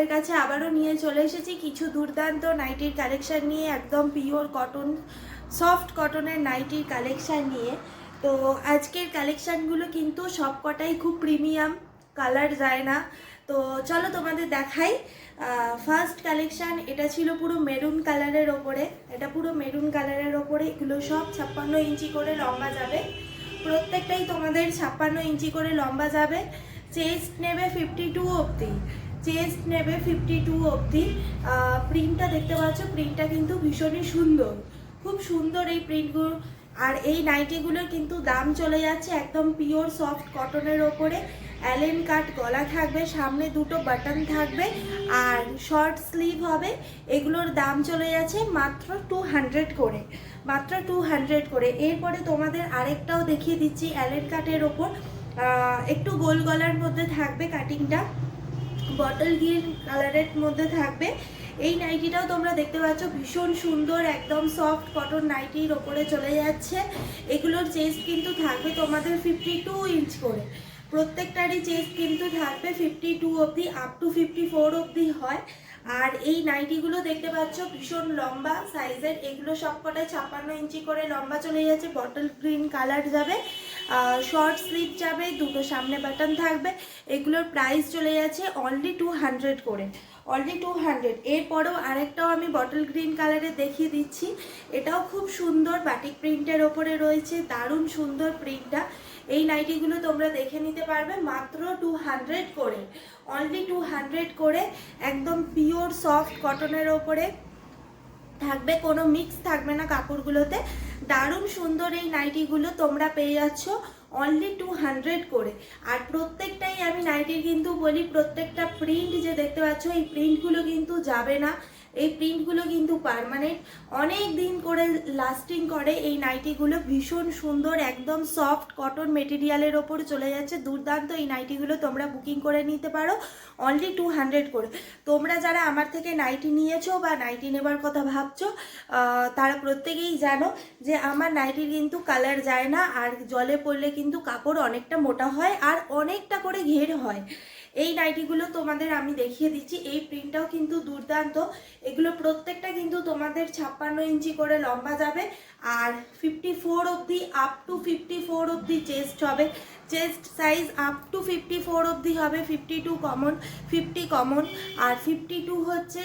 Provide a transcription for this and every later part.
তোমাদের কাছে আবারও নিয়ে চলে এসেছি কিছু দুর্দান্ত নাইটির কালেকশন নিয়ে, একদম পিওর কটন, সফট কটনের নাইটির কালেকশন নিয়ে। তো আজকের কালেকশানগুলো কিন্তু সবকটাই খুব প্রিমিয়াম, কালার যায় না। তো চলো তোমাদের দেখাই। ফার্স্ট কালেকশান এটা ছিল পুরো মেরুন কালারের ওপরে, এটা পুরো মেরুন কালারের ওপরে। এগুলো সব 56 ইঞ্চি করে লম্বা যাবে, প্রত্যেকটাই তোমাদের 56 ইঞ্চি করে লম্বা যাবে। চেস্ট নেবে 52 অবধি, চেস্ট নেবে 52 অবধি। প্রিন্টটা দেখতে পাচ্ছ, প্রিন্টটা কিন্তু ভীষণই সুন্দর, খুব সুন্দর এই প্রিন্টগুলো। আর এই নাইটিগুলোর কিন্তু দাম চলে যাচ্ছে একদম পিওর সফট কটনের ওপরে। অ্যালেন কাট গলা থাকবে, সামনে দুটো বাটন থাকবে আর শর্ট স্লিভ হবে। এগুলোর দাম চলে যাচ্ছে মাত্র 200 করে, মাত্র 200 করে। এরপরে তোমাদের আরেকটাও দেখিয়ে দিচ্ছি অ্যালেন কাটের ওপর, একটু গোল গলার মধ্যে থাকবে কাটিংটা, বটল গ্রিন কালারের মধ্যে থাকবে। এই নাইটিটাও তোমরা দেখতে পাচ্ছ ভীষণ সুন্দর, একদম সফট কটন নাইটির ওপরে চলে যাচ্ছে। এগুলোর চেস্ট কিন্তু থাকবে তোমাদের 52 ইঞ্চ করে, প্রত্যেকটারই চেস্ট কিন্তু থাকবে 52 অবধি, আপ টু 54 অবধি হয়। আর এই নাইটিগুলো দেখতে পাচ্ছ ভীষণ লম্বা সাইজের, এগুলো সবকটাই 56 ইঞ্চি করে লম্বা চলে যাচ্ছে। বটল গ্রিন কালার যাবে, শর্ট স্লিভ যাবে, দুটো সামনে বাটন থাকবে। এগুলোর প্রাইস চলে যাচ্ছে অনলি 200 করে, অনলি 200। এরপরেও আরেকটাও আমি বটল গ্রিন কালারে দেখিয়ে দিচ্ছি, এটাও খুব সুন্দর বাটিক প্রিন্টের ওপরে রয়েছে, দারুণ সুন্দর প্রিন্টটা। এই নাইটিগুলো তোমরা দেখে নিতে পারবে মাত্র 200 করে, অনলি 200 করে। একদম পিওর সফট কটনের ওপরে থাকবে, কোনো মিক্স থাকবে না কাপড়গুলোতে। দারুণ সুন্দর এই নাইটিগুলো তোমরা পেয়ে যাচ্ছ অনলি 200 করে। আর প্রত্যেকটাই আমি নাইটির কিন্তু বলি, প্রত্যেকটা প্রিন্ট যে দেখতে পাচ্ছ এই প্রিন্টগুলো কিন্তু যাবে না, এই প্রিন্টগুলো কিন্তু পার্মানেন্ট, অনেক দিন করে লাস্টিং করে এই নাইটিগুলো। ভীষণ সুন্দর একদম সফট কটন মেটেরিয়ালের ওপর চলে যাচ্ছে, দুর্দান্ত এই নাইটিগুলো তোমরা বুকিং করে নিতে পারো অনলি 200 করে। তোমরা যারা আমার থেকে নাইটি নিয়েছো বা নাইটি নেবার কথা ভাবছো, তারা প্রত্যেকেই জানো যে আমার নাইটির কিন্তু কালার যায় না, আর জলে পড়লে কিন্তু কাপড় অনেকটা মোটা হয় আর অনেকটা করে ঘের হয়। এই নাইটিগুলো তোমাদের আমি দেখিয়ে দিচ্ছি, এই প্রিন্টটাও কিন্তু দুর্দান্ত। এগুলো প্রত্যেকটা কিন্তু তোমাদের 56 ইঞ্চি করে লম্বা যাবে আর 54 অবধি, আপ টু 54 অবধি চেস্ট হবে। চেস্ট সাইজ আপ টু 54 অবধি হবে, 52 কমন, 50 কমন আর 52 হচ্ছে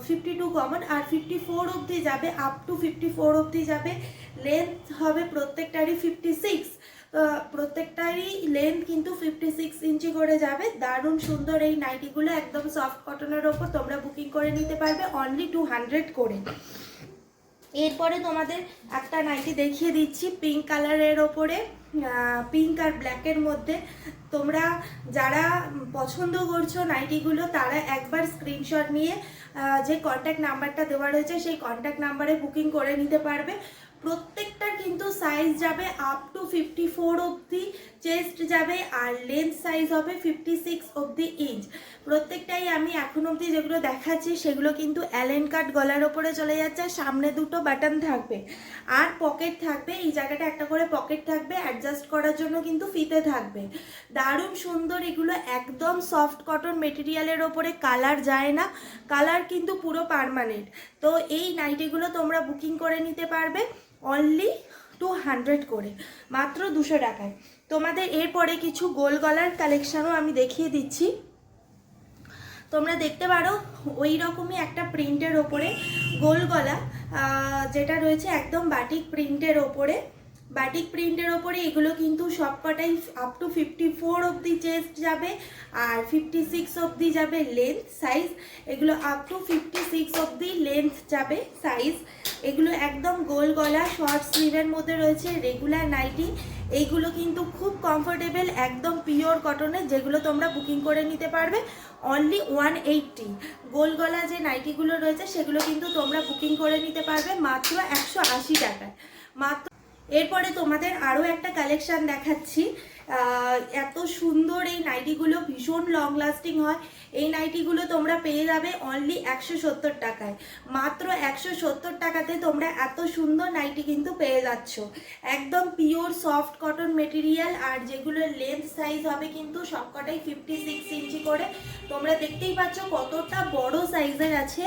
52 কমন আর 54 অবধি যাবে, আপ টু 54 অবধি যাবে। লেন্থ হবে প্রত্যেকটারই 56, প্রত্যেকটারই লেন্থ কিন্তু 56 ইঞ্চি করে যাবে। দারুণ সুন্দর এই নাইটিগুলো, একদম সফট কটনের ওপর তোমরা বুকিং করে নিতে পারবে অনলি 200 করে। এরপরে তোমাদের একটা নাইটি দেখিয়ে দিচ্ছি পিঙ্ক কালারের ওপরে, পিঙ্ক আর ব্ল্যাকের মধ্যে। তোমরা যারা পছন্দ করছো নাইটিগুলো তারা একবার স্ক্রিনশট নিয়ে যে কন্ট্যাক্ট নাম্বারটা দেওয়া রয়েছে সেই কন্ট্যাক্ট নাম্বারে বুকিং করে নিতে পারবে। প্রত্যেকটার কিন্তু সাইজ যাবে আপ টু 54 অবধি চেস্ট যাবে আর লেন্থ সাইজ হবে 56 অবধি ইঞ্চ। প্রত্যেকটাই আমি এখন অবধি যেগুলো দেখাচ্ছি সেগুলো কিন্তু অ্যালেন কাট গলার ওপরে চলে যাচ্ছে, সামনে দুটো বাটন থাকবে আর পকেট থাকবে, এই জায়গাটা একটা করে পকেট থাকবে, অ্যাডজাস্ট করার জন্য কিন্তু ফিতে থাকবে। দারুণ সুন্দর এগুলো, একদম সফট কটন মেটেরিয়ালের ওপরে, কালার যায় না, কালার কিন্তু পুরো পার্মানেন্ট। তো এই নাইটিগুলো তোমরা বুকিং করে নিতে পারবে অনলি 200 করে, মাত্র 200 টাকায়। তোমাদের এরপরে কিছু গোল গলার কালেকশানও আমি দেখিয়ে দিচ্ছি, তোমরা দেখতে পারো ওই রকমই একটা প্রিন্টের ওপরে গোল গলা, যেটা রয়েছে একদম বাটিক প্রিন্টের ওপরে। বাটিক প্রিন্টের ওপরে এগুলো কিন্তু সবকটাই আপ টু 54 অবধি চেস্ট যাবে আর 56 অবধি যাবে লেন্থ সাইজ। এগুলো আপ টু 56 অবধি লেন্থ যাবে সাইজ। এগুলো একদম গোল গলা, শর্ট স্লিভের মধ্যে রয়েছে, রেগুলার নাইটি। এইগুলো কিন্তু খুব কমফোর্টেবল, একদম পিওর কটনের, যেগুলো তোমরা বুকিং করে নিতে পারবে অনলি 180। গোল গলা যে নাইটিগুলো রয়েছে সেগুলো কিন্তু তোমরা বুকিং করে নিতে পারবে মাত্র 180 টাকায়, মাত্র। এরপরে তোমাদের আরও একটা কালেকশান দেখাচ্ছি, এত সুন্দর এই নাইটিগুলো, ভীষণ লং লাস্টিং হয়। এই নাইটিগুলো তোমরা পেয়ে যাবে অনলি 170 টাকায়। মাত্র 170 টাকাতে তোমরা এত সুন্দর নাইটি কিন্তু পেয়ে যাচ্ছ। একদম পিওর সফট কটন মেটেরিয়াল, আর যেগুলোর লেন্থ সাইজ হবে কিন্তু সবকটাই 56 ইঞ্চি করে। তোমরা দেখতেই পাচ্ছ কতটা বড় সাইজের আছে,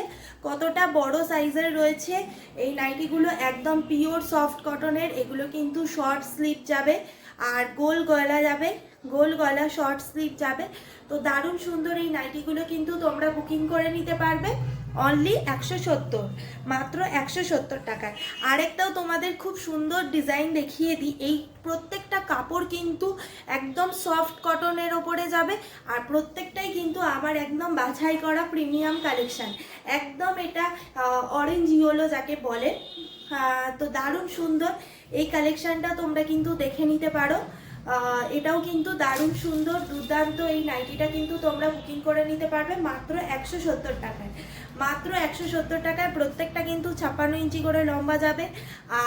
কতটা বড় সাইজের রয়েছে এই নাইটিগুলো। একদম পিওর সফট কটনের। এগুলো কিন্তু শর্ট স্লিভ যাবে আর গোল গলা যাবে, গোল গলা শর্ট স্লিভ যাবে। তো দারুণ সুন্দর এই নাইটিগুলো কিন্তু তোমরা বুকিং করে নিতে পারবে অনলি 170, মাত্র 170 টাকায়। আরেকটাও তোমাদের খুব সুন্দর ডিজাইন দেখিয়ে দিই। এই প্রত্যেকটা কাপড় কিন্তু একদম সফট কটনের ওপরে যাবে, আর প্রত্যেকটাই কিন্তু আমার একদম বাছাই করা প্রিমিয়াম কালেকশান। একদম এটা অরেঞ্জ ইয়েলো যাকে বলে। তো দারুণ সুন্দর এই কালেকশানটা তোমরা কিন্তু দেখে নিতে পারো। এটাও কিন্তু দারুণ সুন্দর, দুর্দান্ত এই নাইটিটা কিন্তু তোমরা বুকিং করে নিতে পারবে মাত্র 170 টাকায়। মাত্র 170 টাকায়। প্রত্যেকটা কিন্তু 56 ইঞ্চি করে লম্বা যাবে,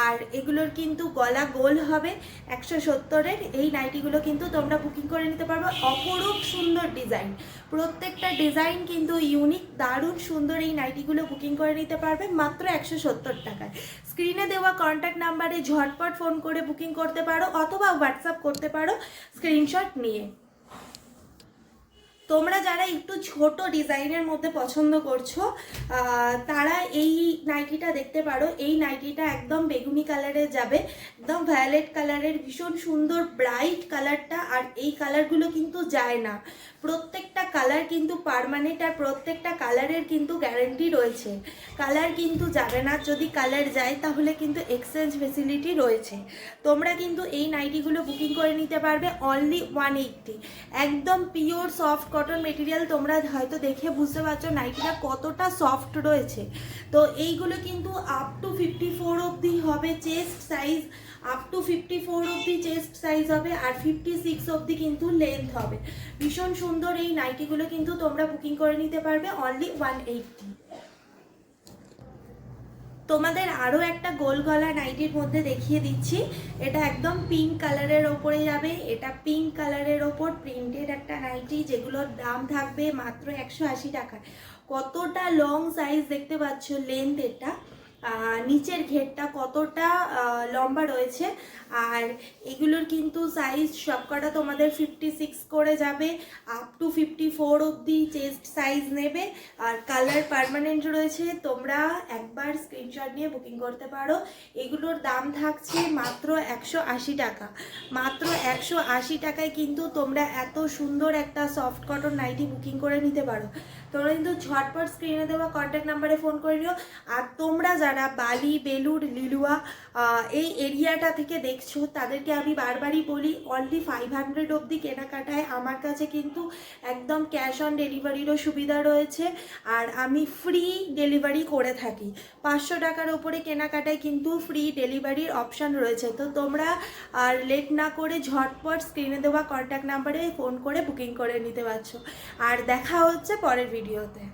আর এগুলোর কিন্তু গলা গোল হবে। 170-এর এই নাইটিগুলো কিন্তু তোমরা বুকিং করে নিতে পারবে। অপরূপ সুন্দর ডিজাইন, প্রত্যেকটা ডিজাইন কিন্তু ইউনিক, দারুণ সুন্দর এই নাইটিগুলো বুকিং করে নিতে পারবে মাত্র 170 টাকায়। স্ক্রিনে দেওয়া কন্ট্যাক্ট নাম্বারে ঝটপট ফোন করে বুকিং করতে পারো, অথবা হোয়াটসঅ্যাপ করতে পারো স্ক্রিনশট নিয়ে। তোমরা যারা একটু ছোট ডিজাইনের মধ্যে পছন্দ করছো তারা এই নাইটিটা দেখতে পারো। এই নাইটিটা একদম বেগুনি কালারে যাবে, একদম ভায়োলেট কালারের, ভীষণ সুন্দর ব্রাইট কালারটা। আর এই কালারগুলো কিন্তু যায় না, প্রত্যেকটা কালার কিন্তু পার্মানেন্ট, আর প্রত্যেকটা কালারের কিন্তু গ্যারেন্টি রয়েছে। কালার কিন্তু যাবে না, যদি কালার যায় তাহলে কিন্তু এক্সচেঞ্জ ফেসিলিটি রয়েছে। তোমরা কিন্তু এই নাইটিগুলো বুকিং করে নিতে পারবে অনলি 180। একদম পিওর সফট কটন মেটেরিয়াল। তোমরা হয়তো দেখে বুঝতে পারছো নাইটিটা কতটা সফট রয়েছে। তো এইগুলো কিন্তু আপ টু 54 অবধি হবে চেস্ট সাইজ, আপ টু 54 অবধি চেস্ট সাইজ হবে, আর 56 অবধি কিন্তু লেন্থ হবে। ভীষণ সুন্দর এই নাইটিগুলো কিন্তু তোমরা বুকিং করে নিতে পারবে অনলি 180। তোমাদের আরও একটা গোল গলা নাইটির মধ্যে দেখিয়ে দিচ্ছি। এটা একদম পিঙ্ক কালারের ওপরে যাবে। এটা পিঙ্ক কালারের ওপর প্রিন্টেড একটা নাইটি, যেগুলোর দাম থাকবে মাত্র 180 টাকা। কতটা লং সাইজ দেখতে পাচ্ছ, লেন্থ এটা, নিচের ঘেরটা কতটা লম্বা রয়েছে। আর এগুলোর কিন্তু সাইজ সবকটা তোমাদের 56 করে যাবে, আপ টু 54 অবধি চেস্ট সাইজ নেবে, আর কালার পার্মানেন্ট রয়েছে। তোমরা একবার স্ক্রিনশট নিয়ে বুকিং করতে পারো। এগুলোর দাম থাকছে মাত্র 180 টাকা। মাত্র 180 টাকায় কিন্তু তোমরা এত সুন্দর একটা সফট কটন নাইটি বুকিং করে নিতে পারো। তোমরা কিন্তু ঝটপট স্ক্রিনে দেওয়া কন্ট্যাক্ট নাম্বারে ফোন করে নিও। আর তোমরা যারা বালি, বেলুড়, লিলুয়া এই এরিয়াটা থেকে দেখছো তাদেরকে আমি বারবারই বলি অনলি 500 অবধি কেনাকাটায় আমার কাছে কিন্তু একদম ক্যাশ অন ডেলিভারিরও সুবিধা রয়েছে, আর আমি ফ্রি ডেলিভারি করে থাকি। 500 টাকার ওপরে কেনাকাটায় কিন্তু ফ্রি ডেলিভারির অপশান রয়েছে। তো তোমরা আর লেট না করে ঝটপট স্ক্রিনে দেওয়া কন্ট্যাক্ট নাম্বারে ফোন করে বুকিং করে নিতে পারছো। আর দেখা হচ্ছে পরের ভিডিওতে।